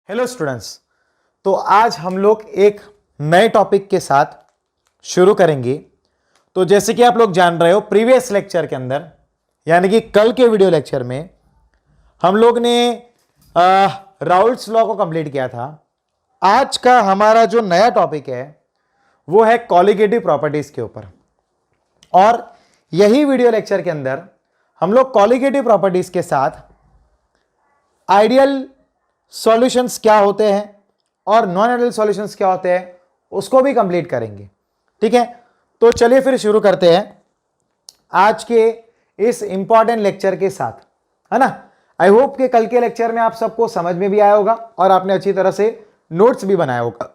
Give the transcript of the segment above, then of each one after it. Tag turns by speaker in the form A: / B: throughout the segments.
A: Hello students. तो आज हम लोग एक नए टॉपिक के साथ शुरू करेंगे। तो जैसे कि आप लोग जान रहे हो, प्रीवियस लेक्चर के अंदर यानी कि कल के वीडियो लेक्चर में हम लोग ने राउल्ट्स लॉ को कंप्लीट किया था। आज का हमारा जो नया टॉपिक है वो है कॉलिगेटिव प्रॉपर्टीज के ऊपर, और यही वीडियो लेक्चर के अंदर हम लोग कॉलिगेटिव प्रॉपर्टीज के साथ आइडियल सॉल्यूशंस क्या होते हैं और नॉन आइडियल सॉल्यूशंस क्या होते हैं उसको भी कंप्लीट करेंगे। ठीक है, तो चलिए फिर शुरू करते हैं आज के इस इंपॉर्टेंट लेक्चर के साथ, है ना। आई होप कि कल के लेक्चर में आप सबको समझ में भी आया होगा और आपने अच्छी तरह से नोट्स भी बनाया होगा।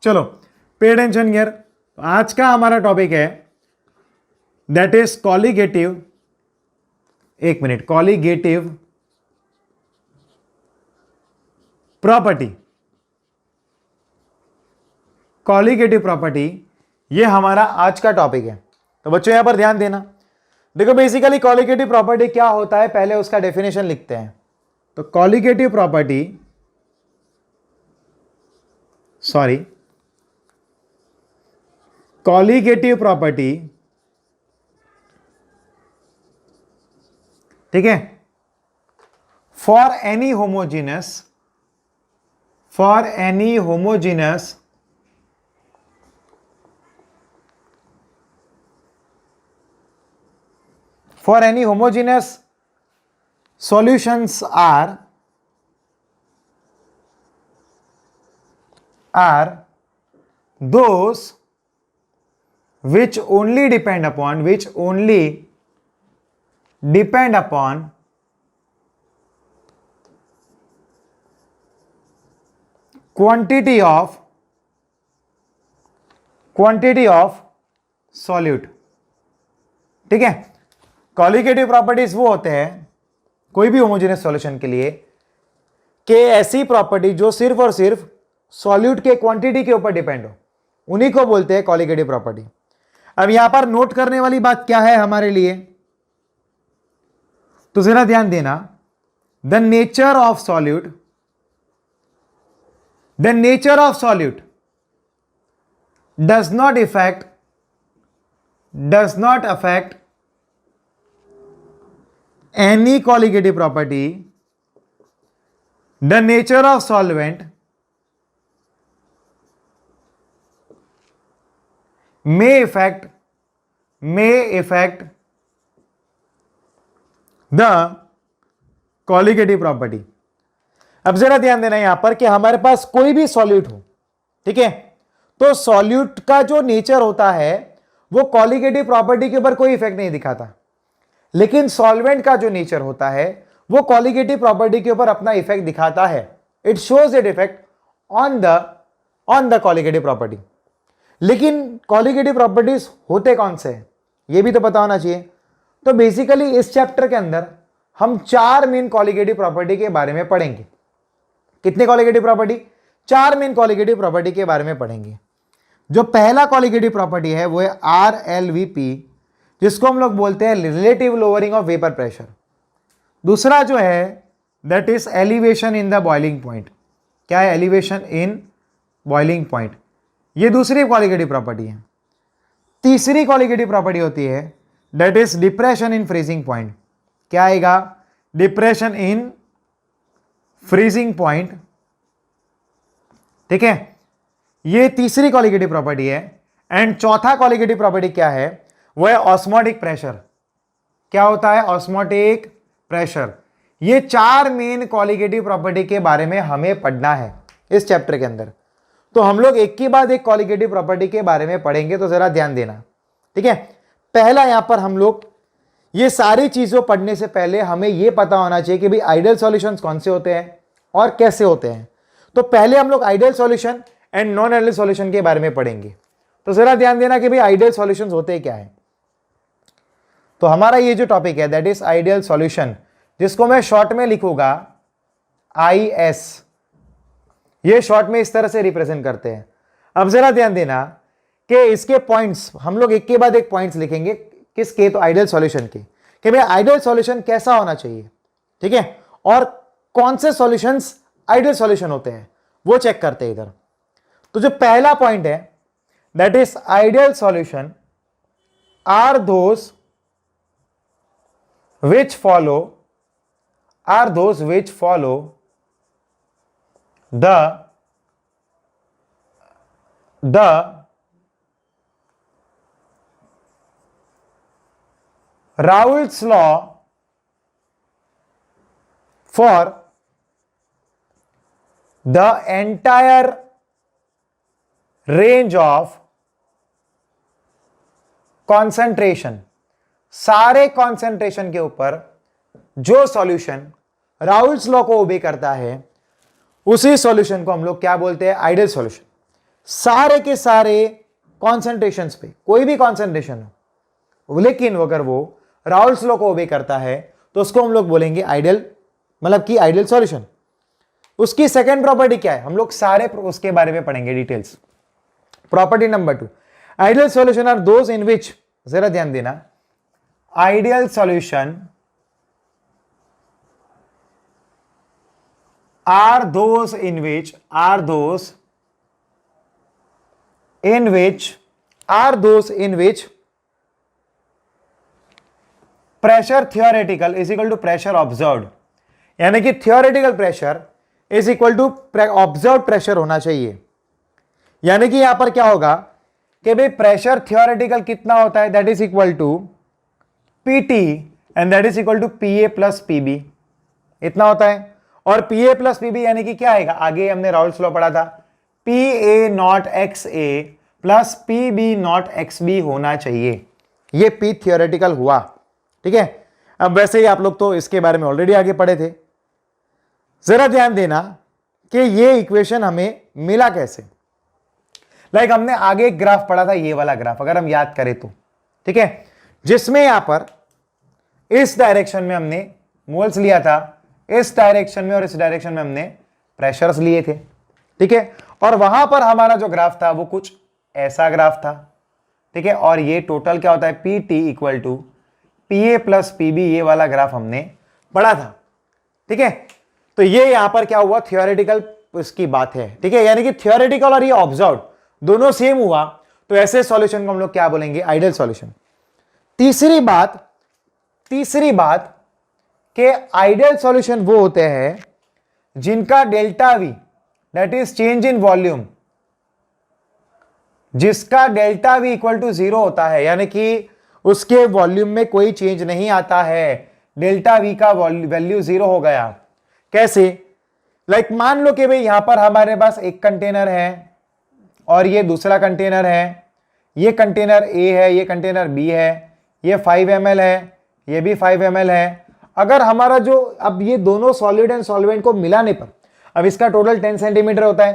A: चलो पे अटेंशन हियर। आज का हमारा टॉपिक है दैट इज कॉलिगेटिव, एक minute, colligative property. Colligative property ये हमारा आज का टॉपिक है। तो बच्चों यहां पर ध्यान देना। देखो बेसिकली कॉलिगेटिव प्रॉपर्टी क्या होता है, पहले उसका डेफिनेशन लिखते हैं। तो कॉलिगेटिव प्रॉपर्टी, कॉलिगेटिव प्रॉपर्टी, ठीक है, for any homogeneous, for any homogeneous solutions are those which only depend upon quantity of solute। ठीक है, कॉलिगेटिव प्रॉपर्टीज वो होते हैं कोई भी होमोजेनियस सॉल्यूशन के लिए कि ऐसी प्रॉपर्टी जो सिर्फ और सिर्फ सॉल्यूट के क्वांटिटी के ऊपर डिपेंड हो, उन्हीं को बोलते हैं कॉलिगेटिव प्रॉपर्टी। अब यहां पर नोट करने वाली बात क्या है हमारे लिए, तो जरा ध्यान देना। The nature of solute does not affect any colligative property. The nature of solvent may affect the colligative property। अब जरा ध्यान देना यहां पर कि हमारे पास कोई भी सॉल्यूट हो, ठीक है, तो सॉल्यूट का जो नेचर होता है वो कॉलिगेटिव प्रॉपर्टी के ऊपर कोई इफेक्ट नहीं दिखाता, लेकिन सॉल्वेंट का जो नेचर होता है वो कॉलिगेटिव प्रॉपर्टी के ऊपर अपना इफेक्ट दिखाता है। It shows it effect on the colligative property. लेकिन कॉलिगेटिव प्रॉपर्टीज होते कौन से हैं ये भी तो पता होना चाहिए। तो बेसिकली इस चैप्टर के अंदर हम 4 मेन कॉलिगेटिव प्रॉपर्टी के बारे में पढ़ेंगे। कितने colligative property? 4 main colligative property के बारे में पढ़ेंगे। जो पहला कॉलिगेटिव प्रॉपर्टी है वो है RLVP, जिसको हम लोग बोलते हैं relative lowering of vapour pressure. दूसरा जो है that is elevation in the boiling point. क्या है? एलिवेशन इन बॉइलिंग पॉइंट, ये दूसरी कॉलिगेटिव प्रॉपर्टी है। तीसरी कॉलिगेटिव प्रॉपर्टी होती है that is depression in freezing point. क्या आएगा? Depression in freezing point. ठीक है, ये तीसरी कॉलिगेटिव प्रॉपर्टी है। एंड चौथा कॉलिगेटिव प्रॉपर्टी क्या है? वो है ऑस्मोटिक प्रेशर। क्या होता है? Osmotic pressure. ये 4 मेन कॉलिगेटिव प्रॉपर्टी के बारे में हमें पढ़ना है इस चैप्टर के अंदर। तो हम लोग एक के बाद एक कॉलिगेटिव प्रॉपर्टी के बारे में पढ़ेंगे, तो जरा ध्यान देना। ठीक है, पहला यहां पर हम लोग ये सारी चीजों पढ़ने से पहले हमें ये पता होना चाहिए कि भाई आइडियल सॉल्यूशंस कौन से होते हैं और कैसे होते हैं। तो पहले हम लोग ideal solution and non ideal solution के बारे में पढ़ेंगे। तो जरा ध्यान देना कि भाई आइडियल सॉल्यूशंस होते क्या है। तो हमारा ये जो टॉपिक है दैट इज आइडियल सॉल्यूशन, जिसको मैं शॉर्ट में लिखूंगा IS। ये शॉर्ट में इस तरह से रिप्रेजेंट करते हैं। अब जरा ध्यान देना कि इसके पॉइंट्स हम लोग एक के बाद एक पॉइंट्स लिखेंगे। किसके? तो आइडियल सॉल्यूशन के, कि भाई आइडियल सॉल्यूशन कैसा होना चाहिए। ठीक है, और कौन से सॉल्यूशंस आइडियल सॉल्यूशन होते हैं, वो चेक करते हैं इधर। तो जो पहला पॉइंट है that is ideal solution are those which follow are those which follow the Raoult's law for the entire range of concentration। सारे कॉन्सेंट्रेशन के ऊपर जो सॉल्यूशन राउल्ट्स लॉ को ओबे करता है उसी सॉल्यूशन को हम लोग क्या बोलते हैं, आइडियल सॉल्यूशन। सारे के सारे कॉन्सेंट्रेशंस पे कोई भी कॉन्सेंट्रेशन हो, लेकिन अगर वो राउल्ट्स लॉ को ओबे करता है तो उसको हम लोग बोलेंगे आइडियल, मतलब कि आइडियल सॉल्यूशन। उसकी सेकंड प्रॉपर्टी क्या है, हम लोग सारे उसके बारे में पढ़ेंगे details. Property number 2, ideal solution are those in which, जरा ध्यान देना, ideal solution are those in which pressure theoretical is equal to pressure observed। यानी कि theoretical pressure is equal to observed pressure होना चाहिए। यानी कि यहां पर क्या होगा कि भाई प्रेशर theoretical कितना होता है, that is equal to PT and that is equal to PA plus PB, इतना होता है। और PA plus PB यानी कि क्या आएगा, आगे हमने राउल्ट्स लॉ पढ़ा था, PA not XA plus PB not XB होना चाहिए। ये P थियोरेटिकल हुआ, ठीक है। अब वैसे ही आप लोग तो इसके बारे में ऑलरेडी आगे पढ़े थे। जरा ध्यान देना कि ये इक्वेशन हमें मिला कैसे। लाइक हमने आगे एक ग्राफ पढ़ा था, ये वाला ग्राफ अगर हम याद करें तो, ठीक है, जिसमें यहां पर इस डायरेक्शन में हमने मोल्स लिया था, इस डायरेक्शन में और इस डायरेक्शन में हमने प्रेशर्स लिए थे, ठीक है। और वहां पर हमारा जो ग्राफ था वो कुछ ऐसा ग्राफ था, ठीक है। और ये टोटल क्या होता है, PT equal to PA plus PB, ये वाला ग्राफ हमने पढ़ा था, ठीक है। तो ये यहां पर क्या हुआ, थियोरेटिकल इसकी बात है, ठीक है। यानी कि थियोरेटिकल और ये ऑब्जर्व दोनों सेम हुआ, तो ऐसे सॉल्यूशन को हम लोग क्या बोलेंगे, आइडियल सॉल्यूशन। तीसरी बात कि आइडियल सॉल्यूशन वो होते हैं जिनका delta we, that is change in volume, जिसका डेल्टा वी इक्वल टू 0 होता है, यानी कि उसके वॉल्यूम में कोई चेंज नहीं आता है, डेल्टा वी का वैल्यू 0 हो गया। कैसे, लाइक मान लो कि भाई यहां पर हमारे पास एक कंटेनर है और ये दूसरा कंटेनर है, ये कंटेनर A है, ये कंटेनर B है, ये 5 ml है, ये भी 5 ml है। अगर हमारा जो अब ये दोनों सॉलिड एंड सॉल्वेंट को मिलाने पर अब इसका टोटल 10 सेंटीमीटर होता है,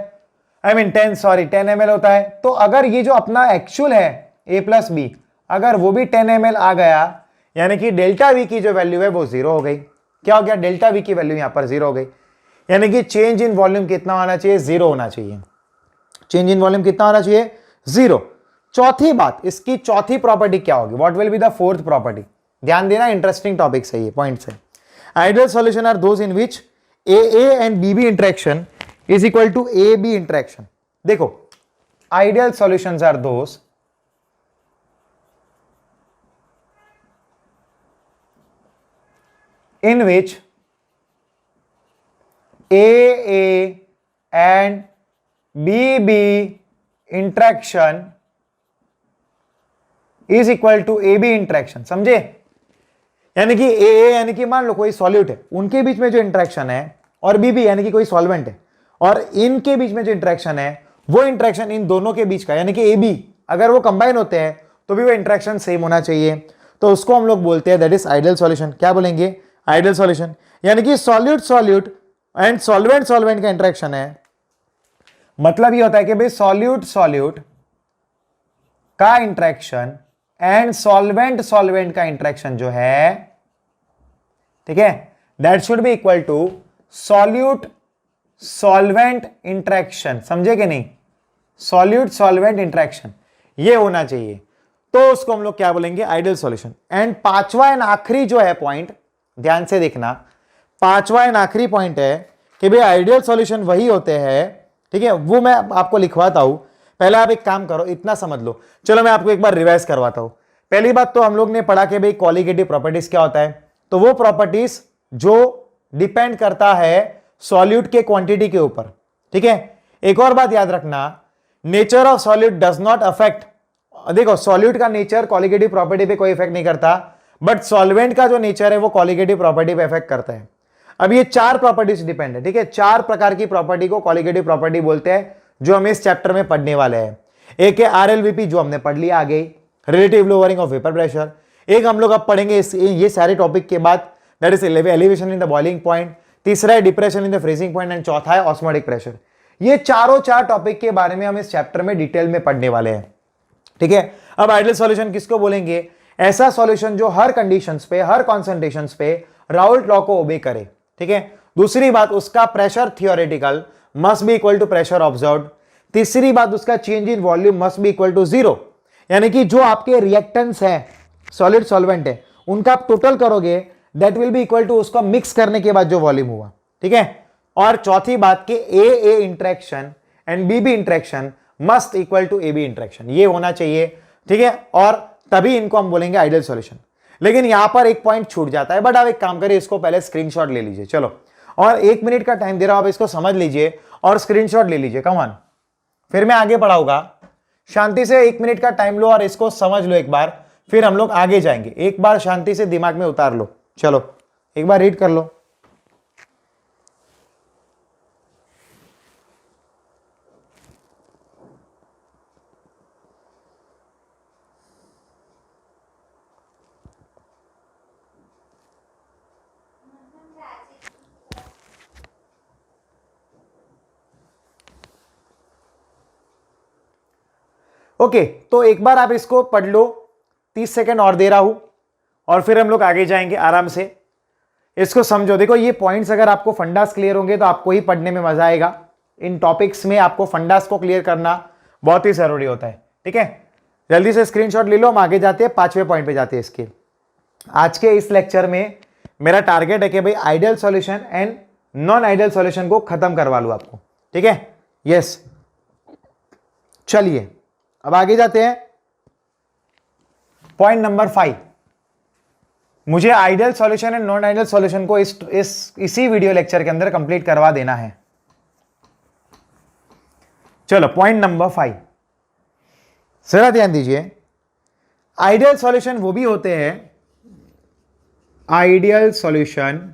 A: 10 ml होता है। तो अगर ये जो अपना एक्चुअल है A प्लस B, अगर वो भी 10 ml आ गया, यानी कि डेल्टा वी की जो वैल्यू है वो 0 हो गई। क्या हो गया, डेल्टा वी की वैल्यू यहां पर 0 हो गई, यानी कि चेंज इन वॉल्यूम कितना होना चाहिए, 0 होना चाहिए। चेंज इन वॉल्यूम कितना होना चाहिए, 0। चौथी बात, इसकी चौथी प्रॉपर्टी क्या होगी, what will be the fourth property. ध्यान देना, इंटरेस्टिंग टॉपिक है ये, पॉइंट है। Ideal solution are those in which AA and BB interaction is equal to AB interaction. देखो, ideal solutions are those in which AA and BB interaction is equal to AB interaction. समझे, यानी कि AA यानी कि मान लो कोई solute है, उनके बीच में जो इंटरेक्शन है, और BB यानी कि कोई सॉल्वेंट है, और इनके बीच में जो इंटरेक्शन है वो इंटरेक्शन इन दोनों के बीच का, यानी कि AB अगर वो कंबाइन होते हैं तो भी वो इंटरेक्शन सेम होना चाहिए। तो उसको हम लोग बोलते हैं दैट इज आइडियल सॉल्यूशन। क्या बोलेंगे, आइडियल सॉल्यूशन। यानी कि solute solute and solvent solvent का इंटरेक्शन है, मतलब ये होता है कि भाई सॉल्यूट सॉल्यूट का इंटरेक्शन एंड सॉल्वेंट सॉल्वेंट का इंटरेक्शन जो है, ठीक है, that should be equal to solute solvent interaction. समझे कि नहीं, सॉल्यूट सॉल्वेंट इंटरेक्शन ये होना चाहिए, तो उसको हम लोग क्या बोलेंगे, आइडियल सॉल्यूशन। एंड पांचवा एंड आखिरी जो है पॉइंट, ध्यान से देखना, पांचवा एंड आखिरी पॉइंट है कि भाई आइडियल सॉल्यूशन वही होते हैं, ठीक है, वो मैं आपको लिखवाता हूं। पहले आप एक काम करो, इतना समझ लो। चलो मैं आपको एक बार रिवाइज करवाता हूं। पहली बात तो हम लोग ने पढ़ा कि भाई कॉलिगेटिव प्रॉपर्टीज क्या होता है। तो वो प्रॉपर्टीज जो डिपेंड करता है सॉल्यूट के क्वांटिटी के ऊपर, ठीक है। एक और बात याद रखना, nature of solute does not affect, देखो सॉल्यूट का नेचर कॉलिगेटिव प्रॉपर्टी पे कोई इफेक्ट नहीं करता, बट सॉल्वेंट का जो नेचर है वो कॉलिगेटिव प्रॉपर्टी पे इफेक्ट करता है। अब ये चार प्रॉपर्टीज डिपेंड है, ठीक है। चार प्रकार की प्रॉपर्टी को कॉलिगेटिव प्रॉपर्टी बोलते हैं, जो हम इस चैप्टर में पढ़ने वाले हैं। एक है आरएलवीपी, जो हमने पढ़ लिया आगे, relative lowering of vapour pressure. एक हम लोग अब पढ़ेंगे ये सारे टॉपिक के बाद, that is elevation in the boiling point. तीसरा है depression in the freezing point and चौथा है ऑस्मोटिक प्रेशर। ये चार टॉपिक के बारे में हम इस चैप्टर में डिटेल में पढ़ने वाले हैं, ठीक है। अब आइडियल सॉल्यूशन किसको बोलेंगे? ऐसा सॉल्यूशन जो हर कंडीशंस पे, हर कॉन्सेंट्रेशंस पे राउल्ट लॉ को ओबे करे, ठीक है। दूसरी बात, उसका pressure theoretical must be equal to pressure observed. तीसरी बात, उसका change in volume must be equal to zero, यानी कि जो आपके रिएक्टेंट्स है, सॉलिड सॉल्वेंट है, उनका आप टोटल करोगे, that will be equal to उसको मिक्स करने के बाद जो वॉल्यूम हुआ, ठीक है। और चौथी बात कि A interaction and B interaction must equal to A B interaction, ये होना चाहिए, ठीक है। और तभी इनको हम बोलेंगे आइडियल सॉल्यूशन। लेकिन यहां पर एक पॉइंट छूट जाता है, बट आप एक काम करिए, इसको पहले स्क्रीनशॉट ले लीजिए, चलो, और 1 मिनट का टाइम दे रहा हूं, आप इसको समझ लीजिए और स्क्रीनशॉट ले लीजिए, कम ऑन। फिर मैं आगे पढ़ाऊंगा, शांति से 1 मिनट का टाइम लो और इसको समझ लो एक बार, फिर हम लोग आगे जाएंगे। एक बार शांति से दिमाग में उतार लो, चलो एक बार रीड कर लो। ओके, तो एक बार आप इसको पढ़ लो, 30 सेकंड और दे रहा हूं, और फिर हम लोग आगे जाएंगे आराम से। इसको समझो, देखो ये पॉइंट्स अगर आपको फंडास क्लियर होंगे तो आपको ही पढ़ने में मजा आएगा। इन टॉपिक्स में आपको फंडास को क्लियर करना बहुत ही जरूरी होता है, ठीक है। जल्दी से स्क्रीनशॉट ले लो, हम आगे जाते हैं, 5वें पॉइंट पे जाते हैं। इसके आज के इस लेक्चर में मेरा टारगेट है कि भाई ideal solution and non ideal solution को खत्म करवा लूं आपको, ठीक है। यस, चलिए अब आगे जाते हैं। पॉइंट नंबर 5, मुझे ideal solution and non ideal solution को इसी वीडियो लेक्चर के अंदर कंप्लीट करवा देना है। चलो पॉइंट नंबर 5, जरा ध्यान दीजिए। आइडियल सॉल्यूशन वो भी होते हैं, ideal solution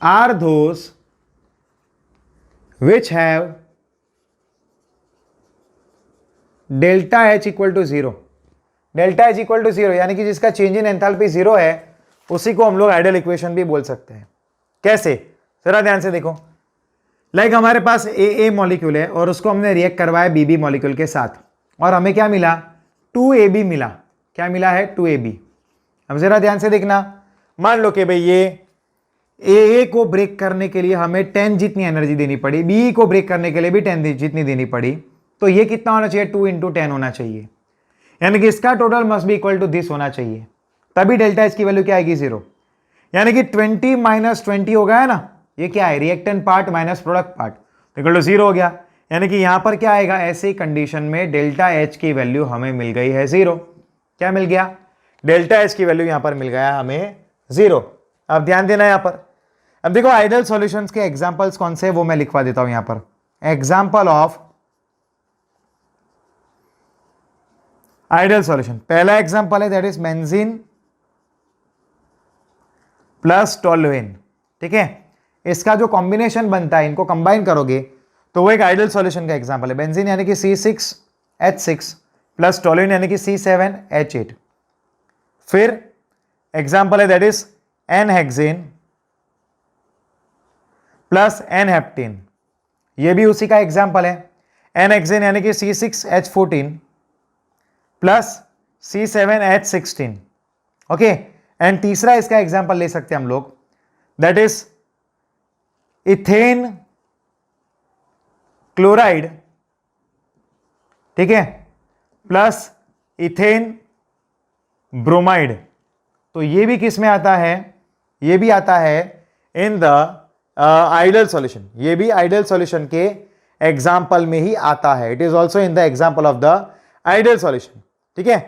A: are those which have delta H equal to zero. Delta H equal to zero यानी कि जिसका चेंज इन एंथैल्पी जीरो है, उसी को हम लोग आइडियल इक्वेशन भी बोल सकते हैं। कैसे? जरा ध्यान से देखो। लाइक हमारे पास ए मॉलिक्यूल है और उसको हमने रिएक्ट करवाया बी मॉलिक्यूल के साथ, और हमें क्या मिला? 2AB मिला। क्या मिला है? 2AB। अब जरा ध्यान से देखना, मान लो कि भाई ये ए को ब्रेक करने के लिए हमें 10 जितनी एनर्जी देनी पड़ी, बी को ब्रेक करने के लिए भी 10 जितनी देनी पड़ी, तो ये कितना होना चाहिए? 2 × 10 होना चाहिए, यानी कि इसका total must be equal to this होना चाहिए, तभी डेल्टा एच की वैल्यू क्या आएगी? 0। यानी कि 20 - 20 हो गया है ना, ये क्या है? Reactant part minus product part, equal to 0 हो गया। यानी कि यहां पर क्या आएगा? ऐसी कंडीशन में डेल्टा एच की वैल्यू हमें मिल गई है 0। क्या मिल गया? डेल्टा एच की वैल्यू यहां पर मिल गया हमें 0। अब ध्यान देना यहां पर। अब देखो आइडियल सॉल्यूशंस के एग्जांपल्स कौन से, वो मैं लिखवा देता हूं यहां पर। एग्जांपल ऑफ आइडियल सॉल्यूशन, पहला एग्जांपल है दैट इज बेंजीन प्लस टोलुएन, ठीक है। इसका जो कॉम्बिनेशन बनता है, इनको कंबाइन करोगे तो वो एक आइडियल सॉल्यूशन का एग्जांपल है। बेंजीन यानी कि C6H6 प्लस टोलुएन यानी कि C7H8। फिर एग्जांपल है दैट इज N-हेक्सेन प्लस N-हेप्टेन, ये भी उसी का एग्जाम्पल है। N-हेक्सेन यानी कि C6H14 plus C7H16, okay. And तीसरा इसका एग्जाम्पल ले सकते हैं हम लोग, दैट इज इथेन क्लोराइड, ठीक है, प्लस इथेन ब्रोमाइड। तो ये भी किस में आता है? ये भी आता है इन द आइडियल सॉल्यूशन, ये भी आइडियल सॉल्यूशन के एग्जाम्पल में ही आता है। It is also in the example of the ideal solution. ठीक है,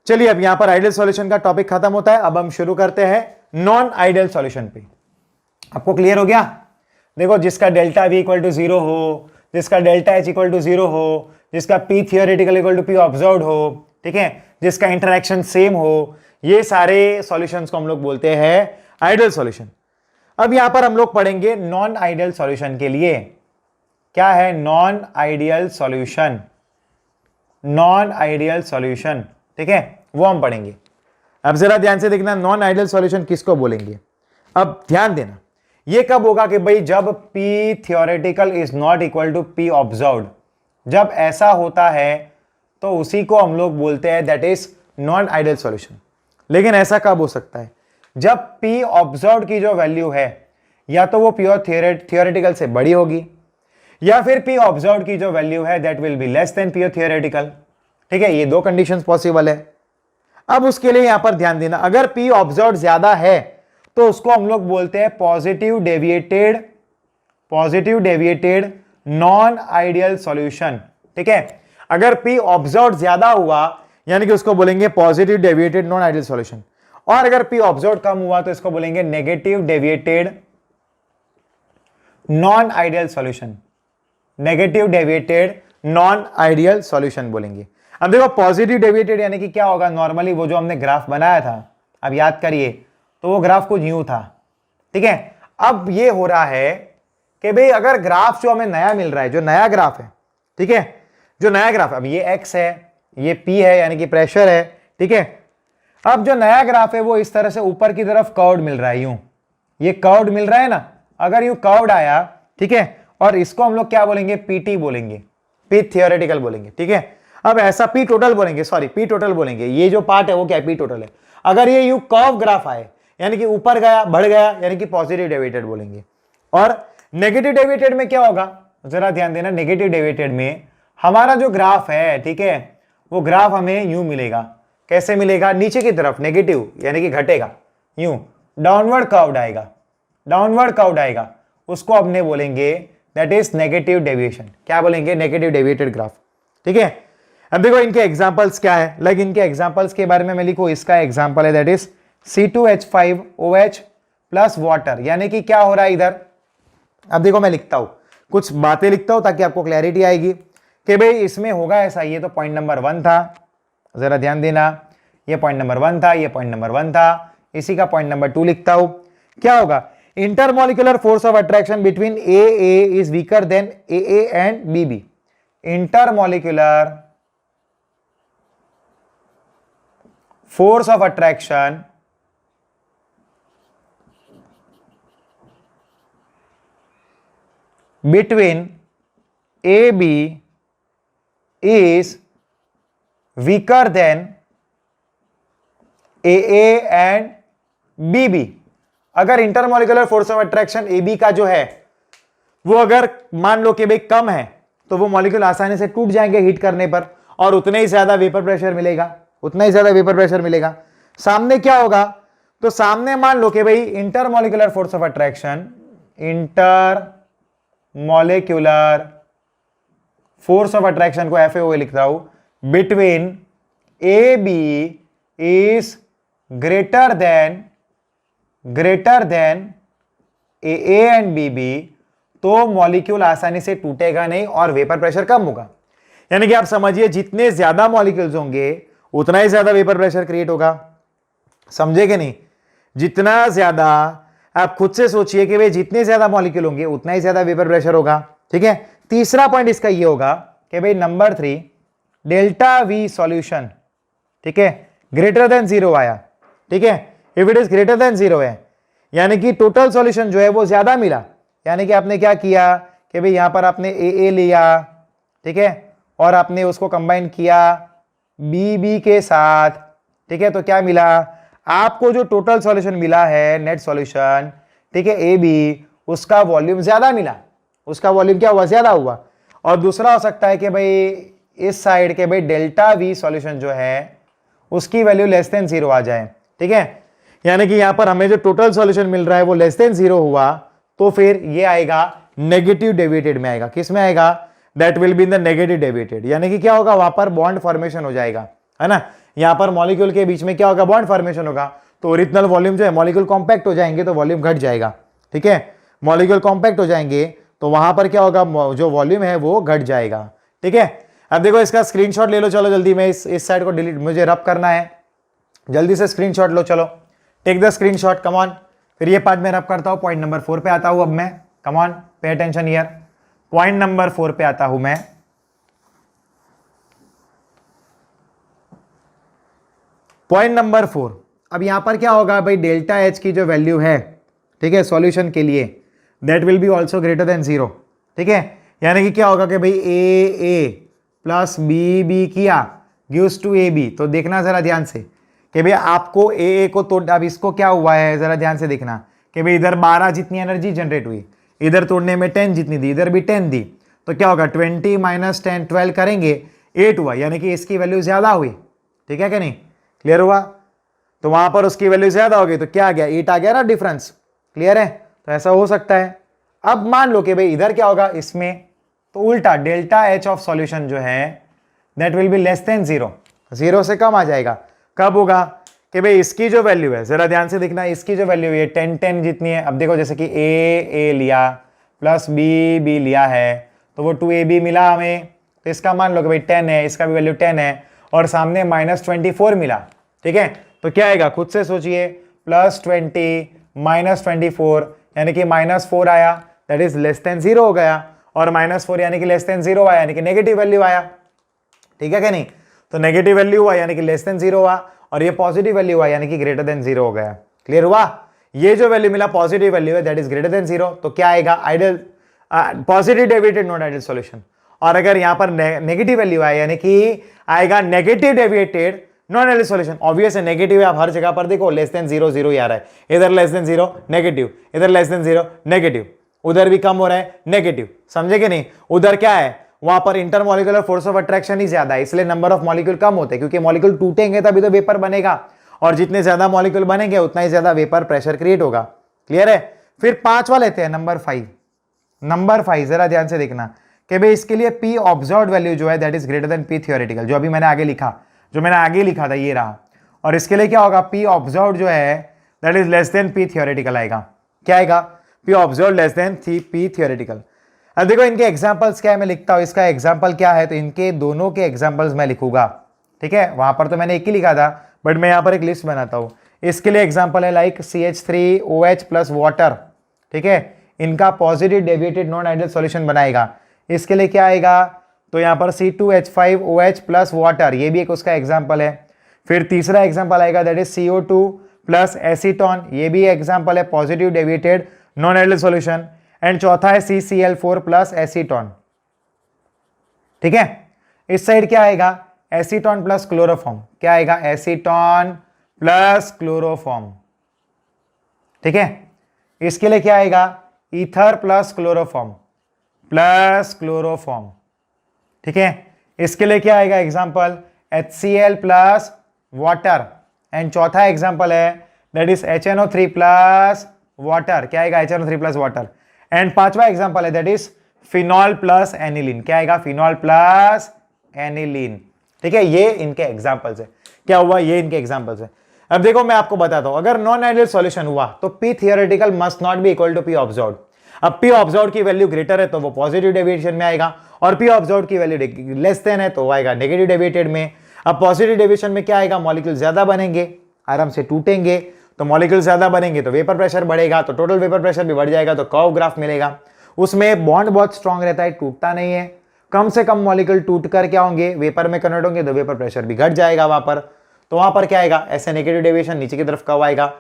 A: चलिए अब यहां पर आइडियल सॉल्यूशन का टॉपिक खत्म होता है। अब हम शुरू करते हैं नॉन आइडियल सॉल्यूशन पे। आपको क्लियर हो गया? देखो, जिसका डेल्टा v इक्वल टू 0 हो, जिसका डेल्टा h इक्वल टू 0 हो, जिसका p theoretical equal to p observed हो, ठीक है, जिसका इंटरेक्शन सेम हो, ये सारे सॉल्यूशंस को हम लोग बोलते हैं आइडियल सॉल्यूशन। अब यहां पर हम लोग पढ़ेंगे नॉन आइडियल सॉल्यूशन के लिए। क्या है non ideal solution? Non ideal solution, ठीक है, वो हम पढ़ेंगे। अब जरा ध्यान से देखना, नॉन आइडियल सॉल्यूशन किसको बोलेंगे। अब ध्यान देना, ये कब होगा कि भाई जब p theoretical is not equal to p observed. जब ऐसा होता है तो उसी को हम लोग बोलते हैं that is non ideal solution. लेकिन ऐसा कब हो सकता है? जब p ऑब्जर्व्ड की जो वैल्यू है या तो वो प्योर थियोरेटिकल से बड़ी होगी, या फिर p ऑब्जर्व्ड की जो वैल्यू है that will be less than pure theoretical. ठीक है, ये दो कंडीशंस पॉसिबल है। अब उसके लिए यहां पर ध्यान देना, अगर p ऑब्जर्व्ड ज्यादा है तो उसको हम लोग बोलते हैं positive deviated non ideal solution. ठीक है, अगर p ऑब्जर्व्ड ज्यादा हुआ यानी कि उसको बोलेंगे positive deviated non ideal solution, और अगर p ऑब्जर्व्ड कम हुआ तो इसको बोलेंगे negative deviated non ideal solution. Negative deviated non ideal solution बोलेंगे। अब देखो, पॉजिटिव डेविएटेड यानी कि क्या होगा, नॉर्मली वो जो हमने ग्राफ बनाया था, अब याद करिए, तो वो ग्राफ कुछ यूं था। ठीक है, अब ये हो रहा है कि भाई अगर ग्राफ जो हमें नया मिल रहा है, जो नया ग्राफ है, ठीक है, जो नया ग्राफ, अब ये x है, ये p है यानी कि प्रेशर है। ठीक है, अब जो नया ग्राफ है वो इस तरह से ऊपर की तरफ कर्व्ड मिल रहा है, यूं ये कर्व्ड मिल रहा है ना। अगर यूं कर्व्ड आया, ठीक है, और इसको हम लोग क्या बोलेंगे, pt बोलेंगे, p थियोरेटिकल बोलेंगे। ठीक है, अब ऐसा p टोटल बोलेंगे, सॉरी p टोटल बोलेंगे, ये जो पार्ट है वो क्या है, p टोटल है। अगर ये यूं कर्व ग्राफ आए यानी कि ऊपर गया, बढ़ गया, यानी कि पॉजिटिव डेविएटेड बोलेंगे। और नेगेटिव डेविएटेड में क्या होगा, जरा ध्यान देना, नेगेटिव डेविएटेड में हमारा जो ग्राफ है, ठीक है, वो ग्राफ हमें यूं मिलेगा। कैसे मिलेगा, नीचे की तरफ नेगेटिव यानी कि घटेगा, यूं डाउनवर्ड कर्व्ड आएगा, डाउनवर्ड कर्व्ड आएगा, उसको अपने बोलेंगे दैट इज नेगेटिव डेविएशन। क्या बोलेंगे, नेगेटिव डेविएटेड ग्राफ। ठीक है, अब देखो इनके एग्जांपल्स क्या है, लाइक इनके एग्जांपल्स के बारे में मैं लिखूं, इसका एग्जांपल है that is C2H5OH plus water. यानी कि क्या हो रहा है इधर, अब देखो मैं लिखता हूं, कुछ बातें लिखता हूं ताकि आपको क्लैरिटी आएगी कि भाई इसमें होगा ऐसा। ये तो पॉइंट नंबर 1 था, जरा ध्यान देना, ये पॉइंट नंबर 1 था, ये पॉइंट नंबर 1 था, इसी का पॉइंट नंबर 2 लिखता हूं। क्या होगा, intermolecular force of attraction between AA is weaker then AA and BB। Intermolecular force of attraction between AB is weaker than AA and BB। अगर intermolecular force of attraction AB का जो है वो अगर मान लो कि भाई कम है तो वो मॉलिक्यूल आसानी से टूट जाएंगे हीट करने पर, और उतने ही ज्यादा वेपर प्रेशर मिलेगा, उतना ही ज्यादा वेपर प्रेशर मिलेगा। सामने क्या होगा, तो सामने मान लो कि भाई intermolecular force of attraction, intermolecular force of attraction को FAO लिख रहा हूं, between AB is greater than AA and BB, तो मॉलिक्यूल आसानी से टूटेगा नहीं और वेपर प्रेशर कम होगा। यानी कि आप समझिए जितने ज्यादा मॉलिक्यूल्स होंगे उतना ही ज्यादा वेपर प्रेशर क्रिएट होगा। समझे कि नहीं, जितना ज्यादा, आप खुद से सोचिए कि भाई जितने ज्यादा मॉलिक्यूल होंगे उतना ही ज्यादा वेपर प्रेशर होगा। ठीक है, तीसरा पॉइंट इसका ये होगा कि भाई नंबर 3 डेल्टा V सॉल्यूशन, ठीक है, ग्रेटर देन 0 आया। ठीक है, if it is greater than 0 है यानी कि टोटल सॉल्यूशन जो है वो ज्यादा मिला। यानी कि आपने क्या किया कि भाई यहां पर आपने AA लिया, ठीक है, और आपने उसको कंबाइन किया BB के साथ। ठीक है, तो क्या मिला आपको, जो टोटल सॉल्यूशन मिला है, नेट सॉल्यूशन, ठीक है, AB, उसका वॉल्यूम ज्यादा मिला, उसका वॉल्यूम क्या हुआ, ज्यादा हुआ। और दूसरा हो सकता है कि भाई इस साइड के भाई डेल्टा V सॉल्यूशन जो है उसकी वैल्यू लेस देन 0 आ जाए। ठीक है, यानी कि यहां पर हमें जो टोटल सॉल्यूशन मिल रहा है वो लेस देन 0 हुआ, तो फिर ये आएगा नेगेटिव डेविएटेड में आएगा। किस में आएगा? That will be in the negative deviated. यानी कि क्या होगा? वहां पर बॉन्ड फॉर्मेशन हो जाएगा, है ना। यहां पर मॉलिक्यूल के बीच में क्या होगा? बॉन्ड फॉर्मेशन होगा। तो ओरिजिनल वॉल्यूम जो है, मॉलिक्यूल कॉम्पैक्ट हो जाएंगे तो वॉल्यूम घट जाएगा, ठीक है। मॉलिक्यूल कॉम्पैक्ट हो जाएंगे तो वहां पर क्या होगा? जो वॉल्यूम है वो घट जाएगा, ठीक है। अब देखो इसका स्क्रीनशॉट ले लो, चलो जल्दी। में इस साइड को डिलीट, मुझे रब करना है, जल्दी से स्क्रीनशॉट लो, चलो take the screenshot, come on. फिर ये पार्ट मैं रब करता हूं, पॉइंट नंबर 4 पे आता हूं अब मैं, come on pay attention here. Point number 4 पे आता हूं मैं। पॉइंट नंबर 4, अब यहां पर क्या होगा भाई? डेल्टा एच की जो वैल्यू है, ठीक है, सॉल्यूशन के लिए, that will B also greater than 0, ठीक है। यानी कि क्या होगा कि भाई ए प्लस बी किया गिव्स टू ए बी। तो देखना जरा ध्यान से कि भाई आपको ए को तो, अब इसको क्या हुआ है जरा ध्यान से देखना कि भाई इधर 12 जितनी एनर्जी जनरेट हुई, इधर तोड़ने में 10 जितनी दी, इधर भी 10 दी, तो क्या होगा? 20 माइनस 10 12 करेंगे 8 हुआ, यानी कि इसकी वैल्यू ज्यादा हुई, ठीक है कि नहीं? क्लियर हुआ? तो वहां पर उसकी वैल्यू ज्यादा हो गई तो क्या आ गया? 8 आ गया ना डिफरेंस, क्लियर है? तो ऐसा हो सकता है। अब मान लो कि भाई इधर क्या होगा इसमें, तो उल्टा डेल्टा एच ऑफ सॉल्यूशन जो है that will be less than 0, 0 से कम आ जाएगा। कब होगा? कि भाई इसकी जो वैल्यू है, जरा ध्यान से देखना, इसकी जो वैल्यू है 10 जितनी है। अब देखो जैसे कि ए लिया प्लस बी लिया है तो वो 2ab मिला हमें, तो इसका मान लो कि भाई 10 है, इसका भी वैल्यू 10 है, और सामने -24 मिला, ठीक है। तो क्या आएगा? खुद से सोचिए, +20 -24 यानी कि -4 आया, दैट इज लेस देन 0 हो गया, और -4 यानी कि लेस देन 0 आया, यानी कि नेगेटिव वैल्यू आया, ठीक है क्या नहीं? तो नेगेटिव वैल्यू हुआ यानी कि लेस देन 0 हुआ, और ये पॉजिटिव वैल्यू हुआ यानी कि ग्रेटर देन 0 हो गया। क्लियर हुआ? ये जो वैल्यू मिला पॉजिटिव वैल्यू है, दैट इज ग्रेटर देन 0, तो क्या आएगा? Ideal positive deviated non ideal solution. और अगर यहां पर नेगेटिव वैल्यू आए यानी कि आएगा negative deviated non ideal solution. Obvious है, नेगेटिव है, आप हर जगह पर देखो लेस देन 0 0 ही आ रहा है, इधर लेस देन 0 नेगेटिव, इधर लेस देन 0 नेगेटिव, उधर भी कम हो रहा है नेगेटिव, समझे कि नहीं? उधर क्या है? वहां पर इंटरमॉलिक्यूलर फोर्स ऑफ अट्रैक्शन ही ज्यादा है, इसलिए नंबर ऑफ मॉलिक्यूल कम होते हैं, क्योंकि मॉलिक्यूल टूटेंगे तभी तो वेपर बनेगा, और जितने ज्यादा मॉलिक्यूल बनेंगे उतना ही ज्यादा वेपर प्रेशर क्रिएट होगा। क्लियर है? फिर 5वां लेते हैं, नंबर 5। नंबर 5 जरा ध्यान से देखना कि भाई इसके लिए पी ऑब्जर्व्ड वैल्यू जो है that is greater than P theoretical, जो अभी मैंने आगे लिखा था ये रहा। और इसके लिए क्या होगा? पी ऑब्जर्व्ड जो है that is less than P theoretical आएगा। क्या आएगा? P observed less than P theoretical. अब देखो इनके एग्जांपल्स क्या है, मैं लिखता हूं इसका एग्जांपल क्या है, तो इनके दोनों के एग्जांपल्स मैं लिखूंगा, ठीक है। वहां पर तो मैंने एक ही लिखा था, बट मैं यहां पर एक लिस्ट बनाता हूं। इसके लिए एग्जांपल है लाइक CH3OH प्लस वाटर, ठीक है। इनका positive deviated non ideal solution बनाएगा। इसके लिए क्या आएगा? तो यहां पर C2H5OH प्लस वाटर, ये भी एक उसका एग्जाम्पल है। फिर तीसरा एग्जाम्पल आएगा that is CO2 plus acetone, ये भी एग्जाम्पल है positive deviated non ideal solution. And चौथा है CCl4 प्लस एसीटोन, ठीक है। इस साइड क्या आएगा? Acetone plus chloroform. क्या आएगा? एसीटोन प्लस क्लोरोफॉर्म, ठीक है। इसके लिए क्या आएगा? ईथर प्लस क्लोरोफॉर्म ठीक है। इसके लिए क्या आएगा example? HCl plus water. And चौथा एग्जांपल है that is HNO3 plus water. क्या आएगा? HNO3 plus water. एंड 5वां एग्जांपल है that is phenol plus aniline. क्या आएगा? फिनॉल प्लस एनिलीन, ठीक है। ये इनके एग्जांपल्स है। क्या हुआ? ये इनके एग्जांपल्स है। अब देखो मैं आपको बताता हूं, अगर नॉन आइडियल सॉल्यूशन हुआ तो P theoretical must not be equal to P observed. अब पी ऑब्जर्व्ड की वैल्यू ग्रेटर है तो वो पॉजिटिव डेविएशन में आएगा, और पी ऑब्जर्व्ड की वैल्यू लेस देन है तो वो आएगा नेगेटिव डेविएटेड में। अब पॉजिटिव डेविएशन में क्या आएगा? मॉलिक्यूल ज्यादा बनेंगे, आराम से टूटेंगे, तो मॉलिक्यूल ज्यादा बनेंगे तो वेपर प्रेशर बढ़ेगा, तो टोटल वेपर प्रेशर भी बढ़ जाएगा, तो कर्व ग्राफ मिलेगा। उसमें बॉन्ड बहुत स्ट्रांग रहता है, टूटता नहीं है। कम से कम मॉलिक्यूल टूट कर क्या होंगे? वेपर में कन्वर्ट होंगे, तो वेपर प्रेशर भी घट जाएगा वहां पर। तो वहां पर क्या आएगा? ऐसे नेगेटिव डेविएशन नीचे की तरफ कब आएगा?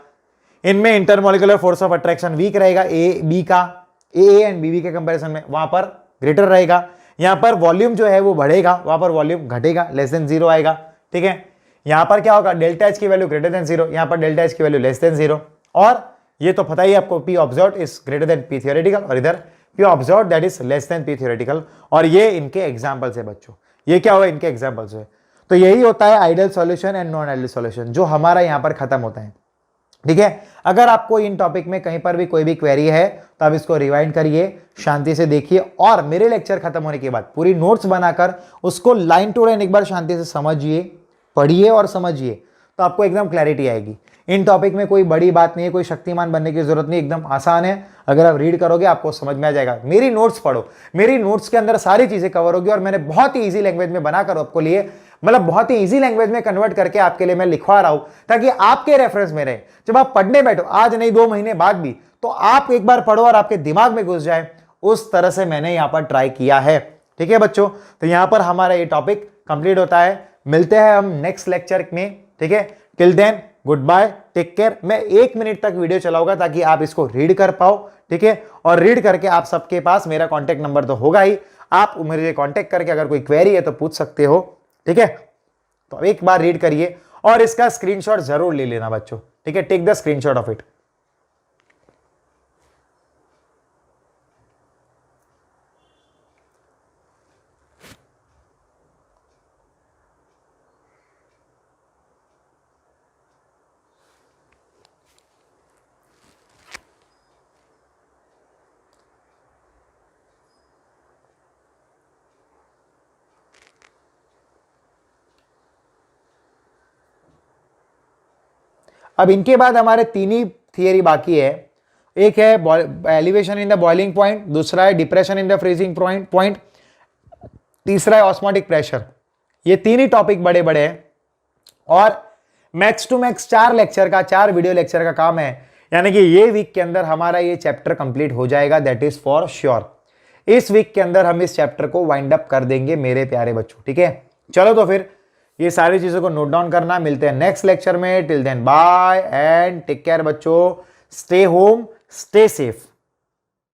A: इनमें intermolecular force of attraction weak रहेगा, ए एंड बी के कंपैरिजन में, वहां पर ग्रेटर रहेगा। यहां पर वॉल्यूम जो है वो बढ़ेगा, वहां पर वॉल्यूम घटेगा, लेस देन 0 आएगा, ठीक है। यहां पर क्या होगा? डेल्टा एच की वैल्यू ग्रेटर देन 0, यहां पर डेल्टा एच की वैल्यू लेस देन 0। और ये तो पता ही आपको, P observed is greater than P theoretical, और इधर P observed that is less than P theoretical. और ये इनके एग्जांपल्स है बच्चों, ये क्या हुआ? इनके एग्जांपल्स है। तो यही होता है ideal solution and non ideal solution, जो हमारा यहां पर खत्म होता है। ठीक है। अगर आपको इन टॉपिक में कहीं पर भी कोई भी क्वेरी है तो आप इसको रिवाइंड करिए, शांति से देखिए, और मेरे लेक्चर खत्म होने के बाद पूरी नोट्स बनाकर उसको लाइन टू लाइन एक बार शांति से समझिए, पढ़िए और समझिए, तो आपको एकदम क्लैरिटी आएगी। इन टॉपिक में कोई बड़ी बात नहीं है, कोई शक्तिमान बनने की जरूरत नहीं, एकदम आसान है। अगर आप रीड करोगे आपको समझ में आ जाएगा। मेरी नोट्स पढ़ो, मेरी नोट्स के अंदर सारी चीजें कवर होगी, और मैंने बहुत ही ईजी लैंग्वेज में बनाकर आपको लिए, मतलब बहुत ही इजी लैंग्वेज में कन्वर्ट करके आपके लिए मैं लिखवा रहा हूं, ताकि आपके रेफरेंस में रहे। जब आप पढ़ने बैठो, आज नहीं 2 महीने बाद भी, तो आप एक बार पढ़ो और आपके दिमाग में घुस जाए, उस तरह से मैंने यहां पर ट्राई किया है। ठीक है बच्चों, तो यहां पर हमारा ये टॉपिक कंप्लीट होता है। मिलते हैं हम नेक्स्ट लेक्चर में। ठीक है, till then good bye, take care. मैं 1 मिनट तक वीडियो चलाऊंगा ताकि आप इसको रीड कर पाओ। ठीक है, और रीड करके आप सबके पास मेरा कॉन्टेक्ट नंबर तो होगा ही, आप मुझे कॉन्टेक्ट करके अगर कोई क्वेरी है तो पूछ सकते हो। ठीक है, तो एक बार रीड करिए और इसका स्क्रीनशॉट जरूर ले लेना बच्चों। ठीक है, take the screenshot of it. अब इनके बाद हमारे 3 ही थियरी बाकी है। एक है elevation in the boiling point, दूसरा है depression in the freezing point, तीसरा है ऑस्मोटिक प्रेशर। ये 3 ही टॉपिक बड़े बड़े हैं, और मैक्स टू मैक्स 4 लेक्चर का, 4 वीडियो लेक्चर का काम है। यानी कि ये वीक के अंदर हमारा ये चैप्टर कंप्लीट हो जाएगा, दैट इज फॉर श्योर। इस वीक के अंदर हम इस चैप्टर को वाइंड अप कर देंगे मेरे प्यारे बच्चों। ठीक है, चलो तो फिर ये सारी चीजों को नोट डाउन करना। मिलते हैं नेक्स्ट लेक्चर में। Till then bye and take care बच्चों, स्टे होम, स्टे सेफ।